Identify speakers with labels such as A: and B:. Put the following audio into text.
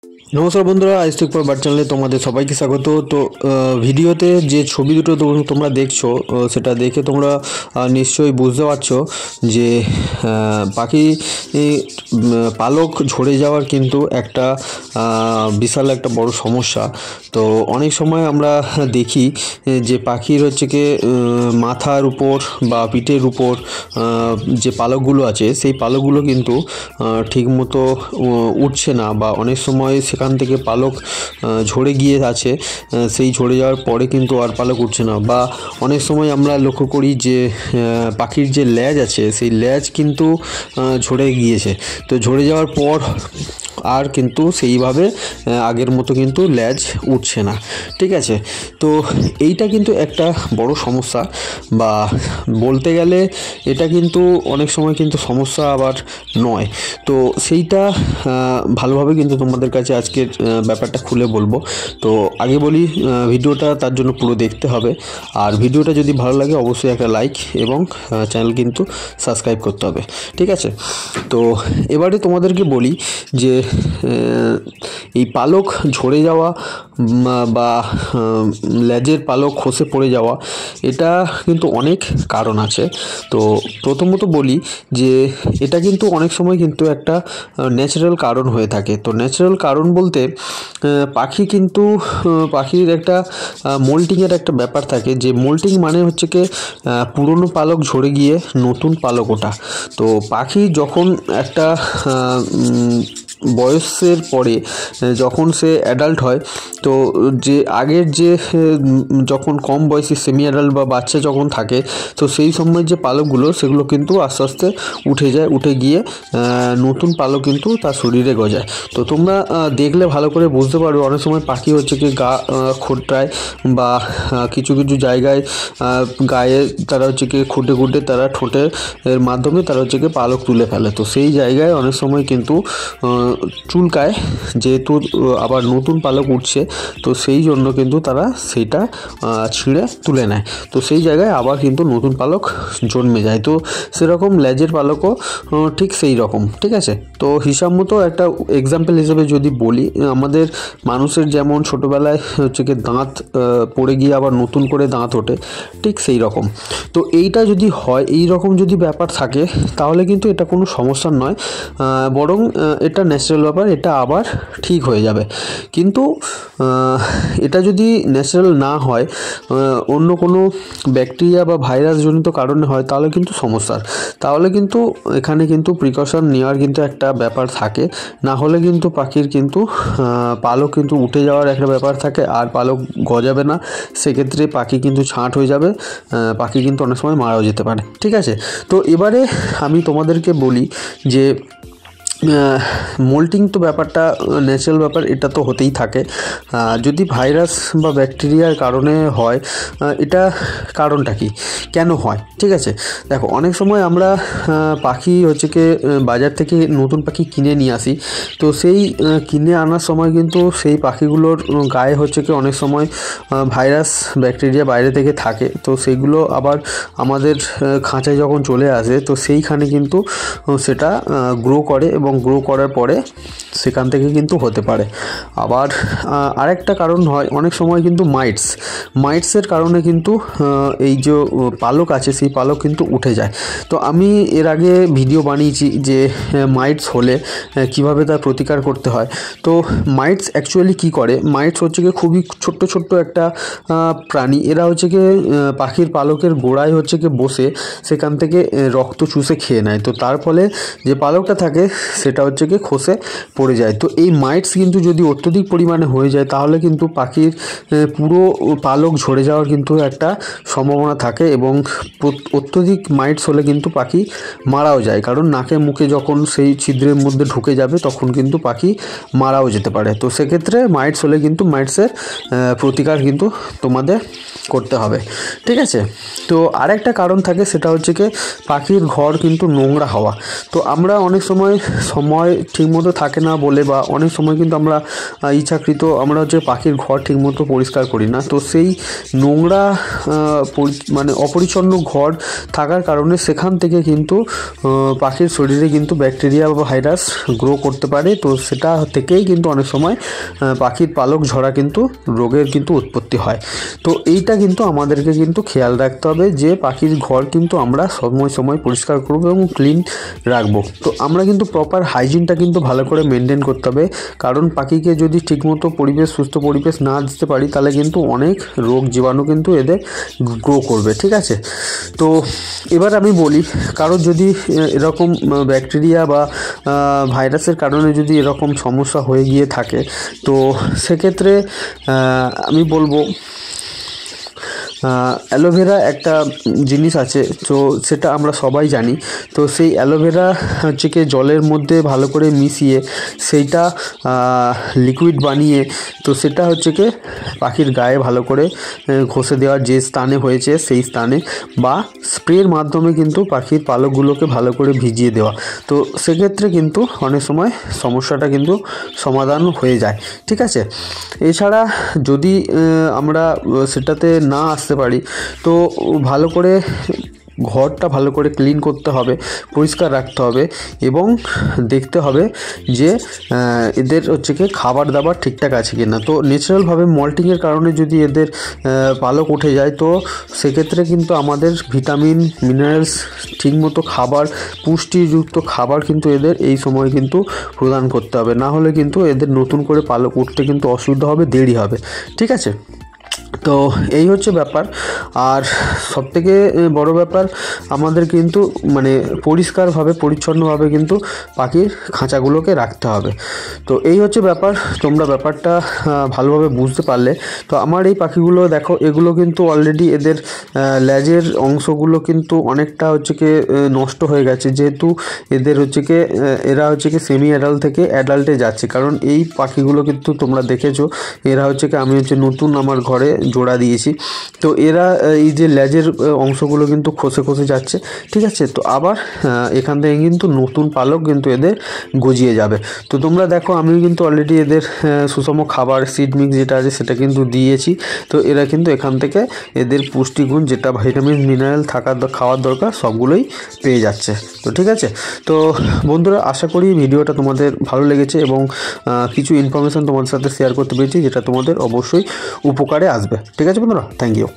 A: নমস্কার বন্ধুরা, আইস্টিক for bird চ্যানেলে তোমাদের সবাইকে স্বাগত। তো ভিডিওতে যে ছবি দুটো তোমরা দেখছো সেটা দেখে তোমরা নিশ্চয়ই বুঝতে পারছো যে পাখি পালক ঝরে যাওয়ার কিন্তু একটা বিশাল একটা বড় সমস্যা। তো অনেক সময় আমরা দেখি যে পাখির হচ্ছে কি মাথার উপর বা পিঠের উপর যে পালকগুলো আছে সেই পালকগুলো কিন্তু ঠিকমতো উঠছে না, বা অনেক সময় সেখান থেকে পালক ঝরে গিয়ে আছে, সেই ঝরে যাওয়ার পরে কিন্তু আর পালক উঠছে না। বা অনেক সময় আমরা লক্ষ্য করি যে পাখির যে লেজ আছে সেই লেজ কিন্তু ঝরে গিয়েছে। তো ঝরে যাওয়ার পর আর কিন্তু সেইভাবে আগের মতো কিন্তু লেজ উঠছে না। ঠিক আছে, তো এইটা কিন্তু একটা বড় সমস্যা, বা বলতে গেলে এটা কিন্তু অনেক সময় কিন্তু সমস্যা আবার নয়। তো সেইটা ভালোভাবে কিন্তু তোমাদের কাছে আজকের ব্যাপারটা খুলে বলবো। তো আগে বলি, ভিডিওটা তার জন্য পুরো দেখতে হবে, আর ভিডিওটা যদি ভালো লাগে অবশ্যই একটা লাইক এবং চ্যানেল কিন্তু সাবস্ক্রাইব করতে হবে। ঠিক আছে, তো এবারে তোমাদেরকে বলি যে এই পালক ঝরে যাওয়া বা লেজের পালক খসে পড়ে যাওয়া, এটা কিন্তু অনেক কারণ আছে। তো প্রথমত বলি যে এটা কিন্তু অনেক সময় কিন্তু একটা ন্যাচারাল কারণ হয়ে থাকে। তো ন্যাচারাল কারণ বলতে পাখির একটা মোল্টিংয়ের একটা ব্যাপার থাকে, যে মোল্টিং মানে হচ্ছে কি পুরনো পালক ঝরে গিয়ে নতুন পালক ওঠা। তো পাখি যখন একটা বয়সের পরে যখন সে অ্যাডাল্ট হয়, তো যে আগের যে যখন কম বয়সী সেমি অ্যাডাল্ট বা বাচ্চা যখন থাকে, তো সেই সময় যে পালকগুলো সেগুলো কিন্তু আস্তে আস্তে উঠে গিয়ে নতুন পালক কিন্তু তার শরীরে গজায়। তো তোমরা দেখলে ভালো করে বুঝতে পারবে, অনেক সময় পাখি হচ্ছে কি গা খোঁটরায়, বা কিছু কিছু জায়গায় গায়ে তারা হচ্ছে কি খুঁটে তারা ঠোঁটের মাধ্যমে তারা হচ্ছে কি পালক তুলে ফেলে। তো সেই জায়গায় অনেক সময় কিন্তু চুলকায়, যেহেতু আবার নতুন পালক উঠছে, তো সেই জন্য কিন্তু তারা সেইটা ছিঁড়ে তুলে নেয়। তো সেই জায়গায় আবার কিন্তু নতুন পালক জন্মে যায়। তো সেরকম লেজের পালকও ঠিক সেই রকম। ঠিক আছে, তো হিসাব মতো একটা এক্সাম্পল হিসেবে যদি বলি, আমাদের মানুষের যেমন ছোটোবেলায় হচ্ছে কি দাঁত পড়ে গিয়ে আবার নতুন করে দাঁত ওঠে, ঠিক সেই রকম। তো এইটা যদি হয়, এই রকম যদি ব্যাপার থাকে, তাহলে কিন্তু এটা কোনো সমস্যা নয়, বরং এটা ন্যাচারাল ব্যাপার, এটা আবার ঠিক হয়ে যাবে। কিন্তু এটা যদি ন্যাচারাল না হয়, অন্য কোনো ব্যাকটেরিয়া বা ভাইরাসজনিত কারণে হয়, তাহলে কিন্তু সমস্যার। তাহলে কিন্তু এখানে কিন্তু প্রিকশন নেওয়ার কিন্তু একটা ব্যাপার থাকে, না হলে কিন্তু পাখির কিন্তু পালক কিন্তু উঠে যাওয়ার একটা ব্যাপার থাকে, আর পালক গজাবে না। সেক্ষেত্রে পাখি কিন্তু ছাঁট হয়ে যাবে, পাখি কিন্তু অনেক সময় মারাও যেতে পারে। ঠিক আছে, তো এবারে আমি তোমাদেরকে বলি যে মোল্টিং তো ব্যাপারটা ন্যাচারাল ব্যাপার, এটা তো হতেই থাকে। যদি ভাইরাস বা ব্যাকটেরিয়ার কারণে হয়, এটা কারণটা কি, কেন হয়? ঠিক আছে, দেখো, অনেক সময় আমরা পাখি হচ্ছে কি বাজার থেকে নতুন পাখি কিনে নিয়ে আসি। তো সেই কিনে আনার সময় কিন্তু সেই পাখিগুলোর গায়ে হচ্ছে কি অনেক সময় ভাইরাস ব্যাকটেরিয়া বাইরে থেকে থাকে। তো সেইগুলো আবার আমাদের খাঁচায় যখন চলে আসে, তো সেইখানে কিন্তু সেটা গ্রো করে, এবং গ্রো করার পরে সেখান থেকে কিন্তু হতে পারে। আবার আরেকটা কারণ হয় অনেক সময় কিন্তু মাইটসের কারণে কিন্তু এই যে পালক আছে সেই পালক কিন্তু উঠে যায়। তো আমি এর আগে ভিডিও বানিয়েছি যে মাইটস হলে কিভাবে তার প্রতিকার করতে হয়। তো মাইটস অ্যাকচুয়ালি কী করে, মাইটস হচ্ছে কি খুবই ছোট্ট একটা প্রাণী। এরা হচ্ছে কি পাখির পালকের গোড়ায় হচ্ছে কি বসে সেখান থেকে রক্ত চুষে খেয়ে নেয়। তো তার ফলে যে পালকটা থাকে সেটা হচ্ছে কি খসে পড়ে যায়। তো এই মাইটস কিন্তু যদি অত্যধিক পরিমাণে হয়ে যায়, তাহলে কিন্তু পাখির পুরো পালক ঝরে যাওয়ার কিন্তু একটা সম্ভাবনা থাকে, এবং অত্যধিক মাইটস হলে কিন্তু পাখি মারাও যায়, কারণ নাকে মুখে যখন সেই ছিদ্রের মধ্যে ঢুকে যাবে তখন কিন্তু পাখি মারাও যেতে পারে। তো সেক্ষেত্রে মাইটস হলে কিন্তু মাইটসের প্রতিকার কিন্তু তোমাদের করতে হবে। ঠিক আছে, তো আরেকটা কারণ থাকে, সেটা হচ্ছে কি পাখির ঘর কিন্তু নোংরা হওয়া। তো আমরা অনেক সময় সময় ঠিকমতো থাকে না বলে বা অনেক সময় কিন্তু আমরা ইচ্ছাকৃত আমরা হচ্ছে পাখির ঘর ঠিকমতো পরিষ্কার করি না। তো সেই নোংরা মানে অপরিচ্ছন্ন ঘর থাকার কারণে সেখান থেকে কিন্তু পাখির শরীরে কিন্তু ব্যাকটেরিয়া বা ভাইরাস গ্রো করতে পারে। তো সেটা থেকেই কিন্তু অনেক সময় পাখির পালক ঝরা কিন্তু রোগের কিন্তু উৎপত্তি হয়। তো এইটা কিন্তু আমাদেরকে কিন্তু খেয়াল রাখতে হবে যে পাখির ঘর কিন্তু আমরা সময় সময় পরিষ্কার করবো এবং ক্লিন রাখবো। তো আমরা কিন্তু প্রপার হাইজিনটা কিন্তু ভালো করে মেনটেন করতে হবে, কারণ পাখিকে যদি ঠিকমতো পরিবেশ সুস্থ পরিবেশ না দিতে পারি তাহলে কিন্তু অনেক রোগ জীবাণু কিন্তু এদের গ্রো করবে। ঠিক আছে, তো এবার আমি বলি কারোর যদি এরকম ব্যাকটেরিয়া বা ভাইরাসের কারণে যদি এরকম সমস্যা হয়ে গিয়ে থাকে তো সেক্ষেত্রে আমি বলবো অ্যালোভেরা একটা জিনিস আছে, তো সেটা আমরা সবাই জানি। তো সেই অ্যালোভেরা হচ্ছে কি জলের মধ্যে ভালো করে মিশিয়ে সেইটা লিকুইড বানিয়ে তো সেটা হচ্ছে কি পাখির গায়ে ভালো করে ঘষে দেওয়ার যে স্থানে হয়েছে সেই স্থানে বা স্প্রের মাধ্যমে কিন্তু পাখির পালকগুলোকে ভালো করে ভিজিয়ে দেওয়া। তো সেক্ষেত্রে কিন্তু অনেক সময় সমস্যাটা কিন্তু সমাধান হয়ে যায়। ঠিক আছে, এছাড়া যদি আমরা সেটাতে না আসতে পারি তো ভালো করে ঘরটা ভালো করে ক্লিন করতে হবে, পরিষ্কার রাখতে হবে এবং দেখতে হবে যে এদের হচ্ছে কি খাবার দাবার ঠিকঠাক আছে কি না। তো ন্যাচারালভাবে মল্টিংয়ের কারণে যদি এদের পালক উঠে যায় তো সেক্ষেত্রে কিন্তু আমাদের ভিটামিন মিনারেলস ঠিকমতো খাবার পুষ্টিযুক্ত খাবার কিন্তু এদের এই সময় কিন্তু প্রদান করতে হবে, না হলে কিন্তু এদের নতুন করে পালক উঠতে কিন্তু অসুবিধা হবে, দেরি হবে। ঠিক আছে, তো এই হচ্ছে ব্যাপার। আর সবথেকে বড় ব্যাপার আমাদের কিন্তু মানে পরিষ্কারভাবে পরিচ্ছন্নভাবে কিন্তু পাখির খাঁচাগুলোকে রাখতে হবে। তো এই হচ্ছে ব্যাপার, তোমরা ব্যাপারটা ভালোভাবে বুঝতে পারলে। তো আমার এই পাখিগুলো দেখো, এগুলো কিন্তু অলরেডি এদের লেজের অংশগুলো কিন্তু অনেকটা হচ্ছে কি নষ্ট হয়ে গেছে, যেহেতু এদের হচ্ছে কি এরা হচ্ছে কি সেমি অ্যাডাল্ট থেকে অ্যাডাল্টে যাচ্ছে। কারণ এই পাখিগুলো কিন্তু তোমরা দেখেছো এরা হচ্ছে কি আমি হচ্ছে নতুন আমার ঘরে জোড়া দিয়েছি, তো এরা এই যে লেজের অংশগুলো কিন্তু খসে খসে যাচ্ছে। ঠিক আছে, তো আবার এখান থেকে কিন্তু নতুন পালক কিন্তু এদের গজিয়ে যাবে। তো তোমরা দেখো আমি কিন্তু অলরেডি এদের সুষম খাবার সিড মিক্স যেটা আছে সেটা কিন্তু দিয়েছি। তো এরা কিন্তু এখান থেকে এদের পুষ্টিগুণ যেটা ভিটামিন মিনারেল খাওয়ার দরকার সবগুলোই পেয়ে যাচ্ছে। তো ঠিক আছে, তো বন্ধুরা আশা করি ভিডিওটা তোমাদের ভালো লেগেছে এবং কিছু ইনফরমেশান তোমাদের সাথে শেয়ার করতে পেরেছি যেটা তোমাদের অবশ্যই উপকারে আসবে। ঠিক আছে বন্ধুরা, থ্যাংক ইউ।